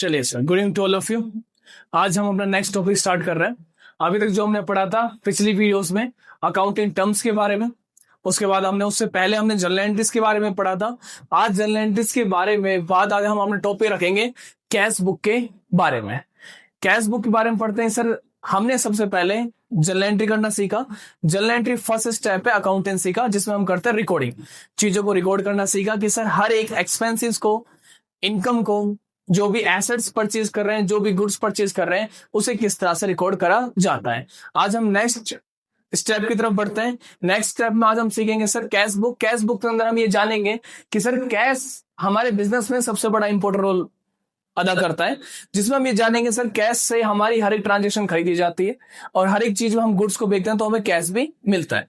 चलिए sir, good evening to all of you. आज हम अपना नेक्स्ट टॉपिक स्टार्ट कर रहे हैं। अभी तक जो हमने पढ़ा था पिछली वीडियोस में अकाउंटिंग टर्म्स के बारे में, उसके बाद उससे पहले हमने जर्नल एंट्रीज के बारे में पढ़ा था। आज जर्नल एंट्रीज के बारे में बाद आज हम अपने टॉपिक रखेंगे कैश बुक के बारे में। कैश बुक के बारे में पढ़ते हैं सर। हमने सबसे पहले जर्नल एंट्री करना सीखा। जर्नल एंट्री फर्स्ट स्टेप है अकाउंटेंसी का, जिसमें हम करते हैं रिकॉर्डिंग, चीजों को रिकॉर्ड करना सीखा कि सर हर एक एक्सपेंसेस को, इनकम को, जो भी एसेट्स परचेज कर रहे हैं, जो भी गुड्स परचेज कर रहे हैं, उसे किस तरह से रिकॉर्ड करा जाता है। आज हम नेक्स्ट स्टेप की तरफ बढ़ते हैं। नेक्स्ट स्टेप में आज हम सीखेंगे sir cash book. Cash book के अंदर हम ये जानेंगे कि सर कैश हमारे बिजनेस में सबसे बड़ा इंपॉर्टेंट रोल अदा करता है, जिसमें हम ये जानेंगे सर कैश से हमारी हर एक ट्रांजेक्शन खरीदी जाती है और हर एक चीज में हम गुड्स को बेचते हैं तो हमें कैश भी मिलता है।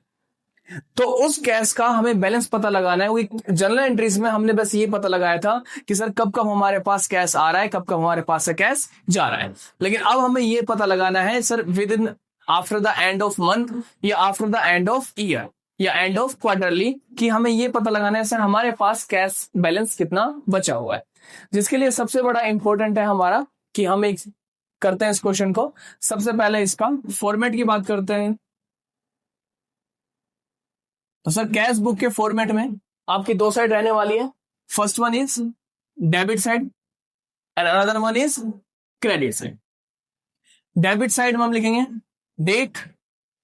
तो उस कैश का हमें बैलेंस पता लगाना है। जर्नल एंट्रीज में हमने बस ये पता लगाया था कि सर कब कब हमारे पास कैश आ रहा है, कब कब हमारे पास से कैश जा रहा है। लेकिन अब हमें ये पता लगाना है sir within after the end of month या after the end of year या एंड ऑफ क्वार्टरली, कि हमें ये पता लगाना है सर हमारे पास कैश बैलेंस कितना बचा हुआ है। जिसके लिए सबसे बड़ा इंपॉर्टेंट है हमारा कि हम एक करते हैं इस क्वेश्चन को। सबसे पहले इसका फॉर्मेट की बात करते हैं। तो सर कैश बुक के फॉर्मेट में आपकी दो साइड रहने वाली है। First one is debit side and another one is credit side. Debit side में हम लिखेंगे डेट,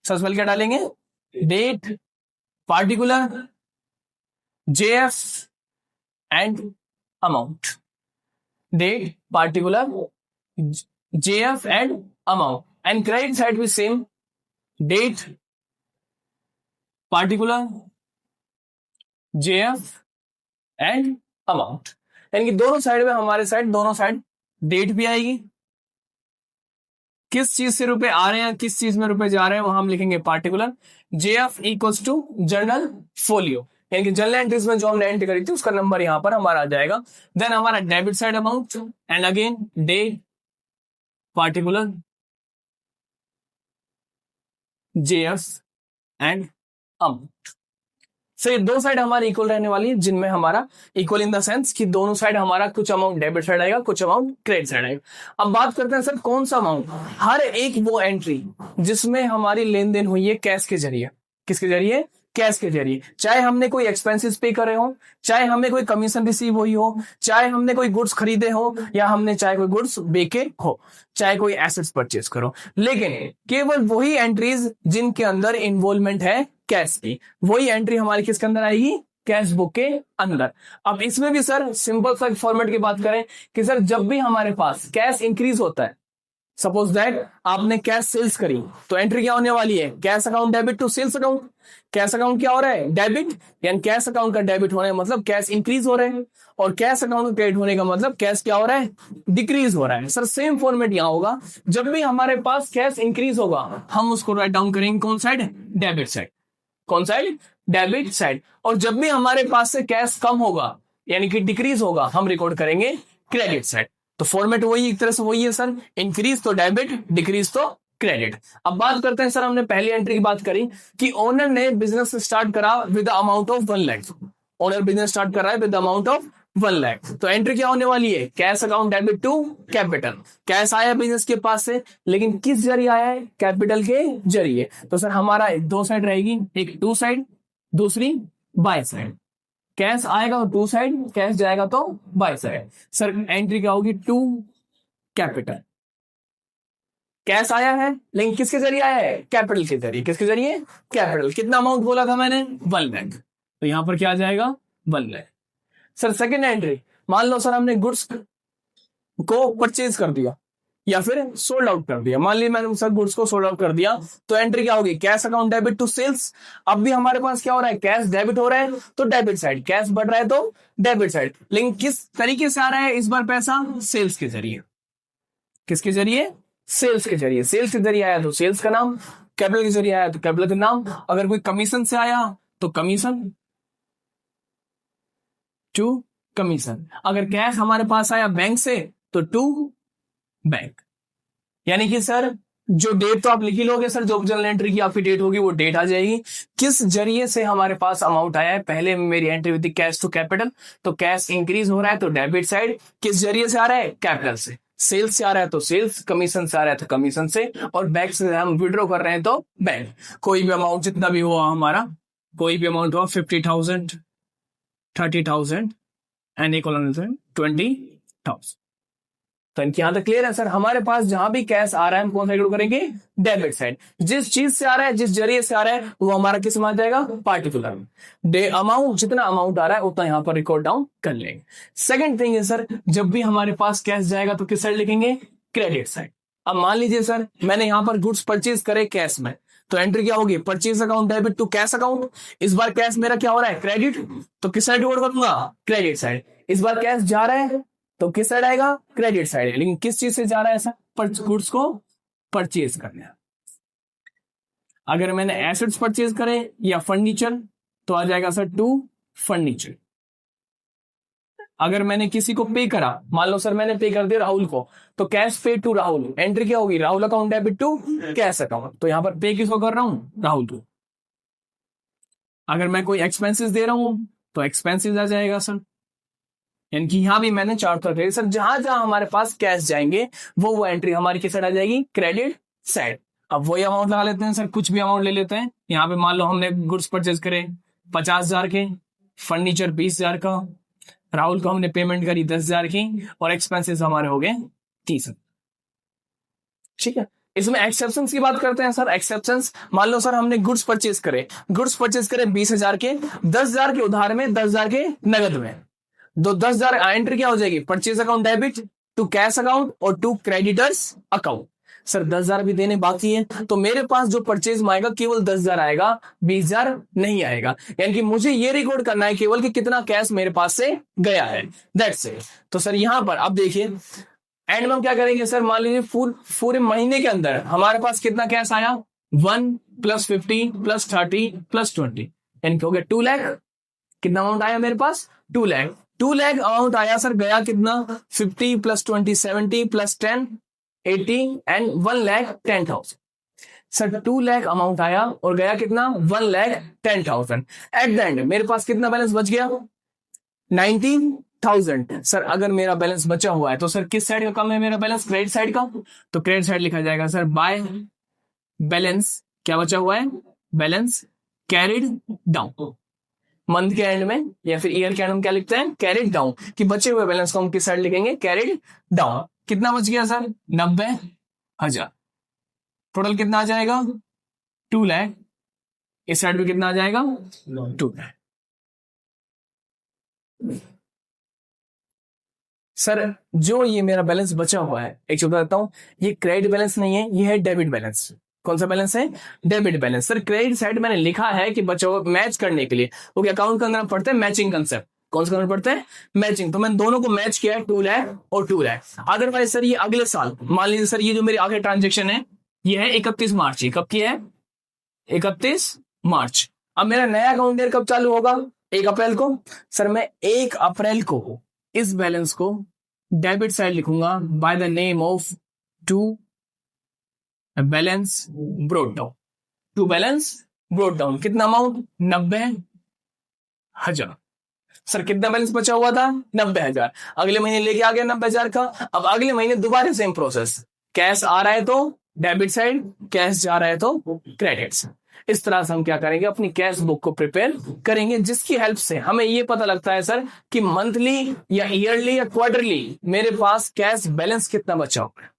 सबसे पहले क्या डालेंगे, date, particular, JF and amount. Date, particular, JF and amount. And credit side भी same, date, particular, JF and amount. यानी कि दोनों साइड में हमारे साइड दोनों साइड डेट भी आएगी, किस चीज से रुपए आ रहे हैं, किस चीज में रुपए जा रहे हैं, वहां हम लिखेंगे particular. JF equals to journal folio, यानी कि जर्नल एंट्रीज में जो हमने एंट्री करी थी उसका नंबर यहां पर हमारा आ जाएगा। देन हमारा debit side amount and again date, particular, JF and amount. So ये दो साइड हमारी इक्वल रहने वाली है, जिनमें हमारा इक्वल इन द सेंस कि दोनों साइड हमारा कुछ अमाउंट डेबिट साइड आएगा, कुछ अमाउंट क्रेडिट साइड आएगा। अब बात करते हैं सर कौन सा अमाउंट, हर एक वो एंट्री जिसमें हमारी लेन देन हुई है कैश के जरिए। किसके जरिए? कैश के जरिए। चाहे हमने कोई एक्सपेंसेस पे करे हो, चाहे हमें कोई कमीशन रिसीव हुई हो, चाहे हमने कोई गुड्स खरीदे हो, या हमने चाहे कोई गुड्स बेचे हो, चाहे कोई एसेट्स परचेज करो, लेकिन केवल वही एंट्रीज जिनके अंदर इन्वॉल्वमेंट है कैश की, वही एंट्री हमारी किसके अंदर आएगी, कैश बुक के अंदर। अब इसमें भी सर सिंपल सा फॉर्मेट की बात करें कि सर जब भी हमारे पास कैश इंक्रीज होता है, सपोज दैट आपने कैश सेल्स करी, तो एंट्री क्या होने वाली है, cash account debit to sales account. Cash account क्या हो रहा है, डेबिट, यानी कैश अकाउंट का डेबिट होने का मतलब कैश इंक्रीज हो रहे हैं, और कैश अकाउंट का क्रेडिट होने का मतलब कैश क्या हो रहा है, डिक्रीज हो रहा है। सर सेम फॉर्मेट यहां होगा, जब भी हमारे पास कैश इंक्रीज होगा हम उसको राइट डाउन करेंगे कौन साइड, डेबिट साइड। कौन साइड, डेबिट साइड। और जब भी हमारे पास से कैश कम होगा यानी कि डिक्रीज होगा, हम रिकॉर्ड करेंगे क्रेडिट साइड। तो फॉर्मेट वही एक तरह से वही है सर, इंक्रीज तो डेबिट, डिक्रीज तो क्रेडिट। अब बात करते हैं सर, हमने पहली एंट्री की बात करी कि ओनर ने बिजनेस स्टार्ट करा with amount of 1 lakh. Owner business start कर रहा है विद अमाउंट ऑफ 1 लाख। तो एंट्री क्या होने वाली है, cash account debit to capital. Cash आया बिजनेस के पास से, लेकिन किस जरिए आया है, कैपिटल के जरिए। तो सर हमारा दो साइड रहेगी, एक टू साइड, दूसरी बाय साइड। कैश आएगा तो टू साइड, कैश जाएगा तो बाय साइड। सर एंट्री क्या होगी, टू कैपिटल। कैश आया है लेकिन किसके जरिए आया है, कैपिटल के जरिए। किसके जरिए, कैपिटल। कितना अमाउंट बोला था मैंने, 1 लाख, तो यहां पर क्या आ जाएगा, 1 लाख। सर सेकंड एंट्री, मान लो सर हमने गुड्स को परचेज कर दिया या फिर सोल्ड आउट कर दिया। मान लीजिए मैंने सर गुड्स को सोल्ड आउट कर दिया, तो एंट्री क्या होगी, cash account debit to sales. अब भी हमारे पास क्या हो रहा है, कैश डेबिट हो रहा है तो डेबिट साइड, कैश बढ़ रहा है तो डेबिट साइड। लेकिन किस तरीके से आ रहा है इस बार पैसा, सेल्स के जरिए। किसके जरिए, सेल्स के जरिए। सेल्स के जरिए आया तो सेल्स का नाम, कैपिटल के जरिए आया तो कैपिटल का नाम। अगर कोई कमीशन से आया तो कमीशन टू कमीशन। अगर कैश हमारे पास आया बैंक से तो टू बैंक। यानी कि सर जो डेट तो आप लिख ही लोगे सर, जो जनरल एंट्री की आपकी डेट होगी वो डेट आ जाएगी। किस जरिए से हमारे पास अमाउंट आया है, पहले मेरी एंट्री हुई थी कैश टू कैपिटल, तो कैश इंक्रीज हो रहा है तो डेबिट साइड। किस जरिए से आ रहा है, कैपिटल से। सेल्स से आ रहा है तो सेल्स, कमीशन से आ रहा है तो कमीशन से, और बैंक से हम विड्रॉ कर रहे हैं तो बैंक। कोई भी अमाउंट जितना भी हुआ हमारा, कोई भी अमाउंट हुआ 50,000, 30,000 एंड इक्वल 20,000। तो इनकी यहां तक क्लियर है सर। हमारे पास जहां भी कैश आ रहा है हम कौन सा रिकॉर्ड करेंगे, डेबिट साइड। जिस चीज से आ रहा है, जिस जरिए से आ रहा है, वो हमारा किस में आ जाएगा, पार्टिकुलर में। अमाउंट, जितना अमाउंट आ रहा है उतना यहां पर रिकॉर्ड डाउन कर लेंगे। सेकंड थिंग है सर, जब भी हमारे पास कैश जाएगा तो किस साइड लिखेंगे, क्रेडिट साइड। अब मान लीजिए सर मैंने यहां पर गुड्स परचेज करे कैश में, तो एंट्री क्या होगी, purchase account debit to cash account. इस बार कैश मेरा क्या हो रहा है, क्रेडिट, तो किस साइड रिकॉर्ड करूंगा, क्रेडिट साइड। इस बार कैश जा रहा है तो किस साइड आएगा, क्रेडिट साइड। लेकिन किस चीज से जा रहा है सर, गुड्स को परचेज करने। अगर मैंने एसेट्स परचेज करे या फर्नीचर तो आ जाएगा सर टू फर्नीचर। अगर मैंने किसी को पे करा, मान लो सर मैंने पे कर दिया राहुल को, तो कैश पे टू राहुल, एंट्री क्या होगी, Rahul account debit to cash account. तो यहां पर पे किसको कर रहा हूं, राहुल को। अगर मैं कोई एक्सपेंसेस दे रहा हूं तो एक्सपेंसेस आ जाएगा सर। यानी कि यहां भी मैंने चार्ट कर दिया सर, जहां जहां हमारे पास कैश जाएंगे वो एंट्री हमारी किस साइड आ जाएगी, क्रेडिट साइड। अब वही अमाउंट लगा लेते हैं सर, कुछ भी अमाउंट ले लेते हैं। यहाँ पे मान लो हमने गुड्स परचेज करे 50,000 के, फर्नीचर 20,000 का, राहुल को हमने पेमेंट करी 10,000 की, और एक्सपेंसेस हमारे हो गए 30। ठीक है, इसमें एक्सेप्शंस की बात करते हैं सर। एक्सेप्शंस, मान लो सर हमने गुड्स परचेज करे 20,000 के, 10,000 के उधार में, 10,000 के नगद में। 10,000 एंट्री क्या हो जाएगी, purchase account debit to cash account और टू क्रेडिटर्स अकाउंट। सर 10,000 भी देने बाकी है, तो मेरे पास जो परचेज में आएगा केवल 10,000 आएगा, 20,000 नहीं आएगा। यानी कि मुझे ये रिकॉर्ड करना है केवल कि कितना कैश मेरे पास से गया है, दैट्स इट। तो सर यहां पर अब देखिए एंड में हम क्या करेंगे सर, मान लीजिए पूरे महीने के अंदर हमारे पास कितना कैश आया, 1 + 50 + 30 + 20, यानी कि हो गया 2 लाख। कितना अमाउंट आया मेरे पास, 2 लाख। 2 लाख अमाउंट आया सर, गया कितना, 50 + 20 70 + 10 80 एंड 1,10,000। सर 2 लाख अमाउंट आया और गया कितना, 1,10,000। एट द एंड मेरे पास कितना बैलेंस बच गया, 19,000। सर अगर मेरा बैलेंस बचा हुआ है तो सर किस साइड का कम है मेरा बैलेंस, क्रेडिट साइड का। तो क्रेडिट साइड लिखा जाएगा सर बाय बैलेंस, क्या बचा हुआ है, बैलेंस कैरिड डाउन। मंथ के एंड में या फिर ईयर के एंड में क्या लिखते हैं, कैरिड डाउन, कि बचे हुए बैलेंस को हम किस साइड लिखेंगे, कैरिड डाउन। कितना बच गया सर, 90,000। टोटल कितना आ जाएगा, 2 लाख। इस साइड में कितना आ जाएगा, 2 लाख। सर जो ये मेरा बैलेंस बचा हुआ है, एक चीज बताता हूं, ये क्रेडिट बैलेंस नहीं है, ये है डेबिट बैलेंस। कौन सा बैलेंस है, debit balance. Sir credit side मैंने लिखा है कि बचा हुआ मैच करने के लिए, वो अकाउंट के अंदर पढ़ते हैं मैचिंग कंसेप्ट। कौन सा करना पड़ता है, मैचिंग। तो मैंने दोनों को मैच किया है, 2 लाख और 2 लाख। अदरवाइज सर ये अगले साल, मान लीजिए सर ये जो मेरी आगे ट्रांजेक्शन है ये है 31 मार्च की, कब की है, 31 मार्च। अब मेरा नया अकाउंट ईयर कब चालू होगा, 1 अप्रैल को। सर मैं 1 अप्रैल को इस बैलेंस को डेबिट साइड लिखूंगा by the name of to balance brought down. To balance brought down. कितना अमाउंट, 90,000। सर कितना बैलेंस बचा हुआ था, 90,000। अगले महीने लेके आ गया 90,000 का। अब अगले महीने दोबारा सेम प्रोसेस, कैश आ रहा है तो डेबिट साइड, कैश जा रहा है तो क्रेडिट साइड। इस तरह से हम क्या करेंगे, अपनी कैश बुक को प्रिपेयर करेंगे, जिसकी हेल्प से हमें ये पता लगता है सर कि मंथली या ईयरली या क्वार्टरली मेरे पास कैश बैलेंस कितना बचा हुआ है।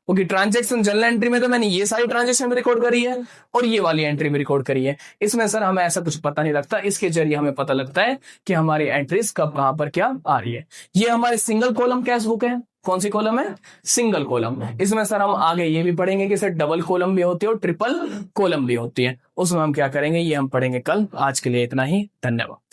क्योंकि ट्रांजैक्शन जनरल एंट्री में तो मैंने ये सारी ट्रांजैक्शन में रिकॉर्ड करी है और ये वाली एंट्री में रिकॉर्ड करी है। इसमें सर हमें ऐसा कुछ पता नहीं लगता, इसके जरिए हमें पता लगता है कि हमारी एंट्रीज कब कहां पर क्या आ रही है। ये हमारे सिंगल कॉलम कैश बुक है। कौन सी कॉलम है, सिंगल कॉलम। इसमें सर हम आगे ये भी पढ़ेंगे कि सर डबल कॉलम भी होती है और ट्रिपल कॉलम भी होती है। उसमें हम क्या करेंगे ये हम पढ़ेंगे कल। आज के लिए इतना ही, धन्यवाद।